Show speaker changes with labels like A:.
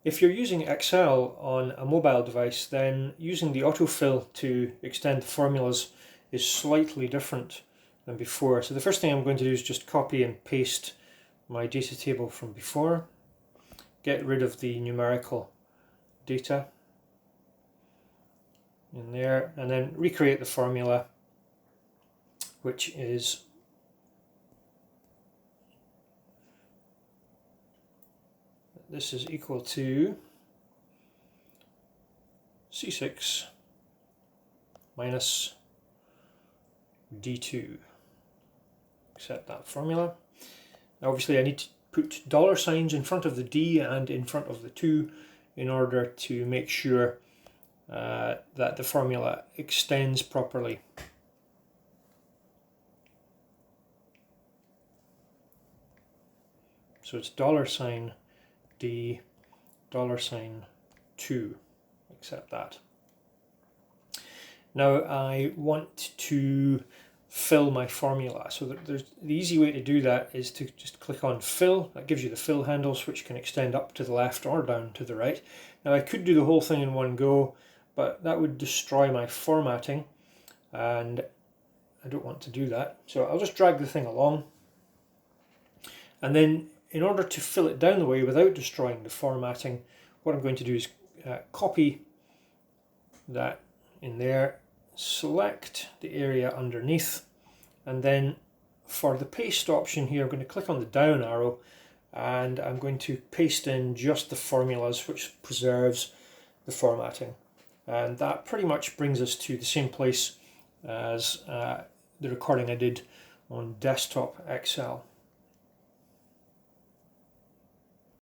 A: If you're using Excel on a mobile device, then using the autofill to extend the formulas is slightly different than before. So the first thing I'm going to do is just copy and paste my data table from before, get rid of the numerical data in there, and then recreate the formula, which is this is equal to C6 minus D2. Accept that formula. Now obviously I need to put dollar signs in front of the D and in front of the 2 in order to make sure that the formula extends properly. So it's $D, $2, accept that. Now I want to fill my formula. So the easy way to do that is to just click on fill. That gives you the fill handles, which can extend up to the left or down to the right. Now I could do the whole thing in one go, but that would destroy my formatting, and I don't want to do that. So I'll just drag the thing along, and then in order to fill it down the way without destroying the formatting, what I'm going to do is copy that in there, select the area underneath, and then for the paste option here, I'm going to click on the down arrow, and I'm going to paste in just the formulas, which preserves the formatting. And that pretty much brings us to the same place as the recording I did on desktop Excel.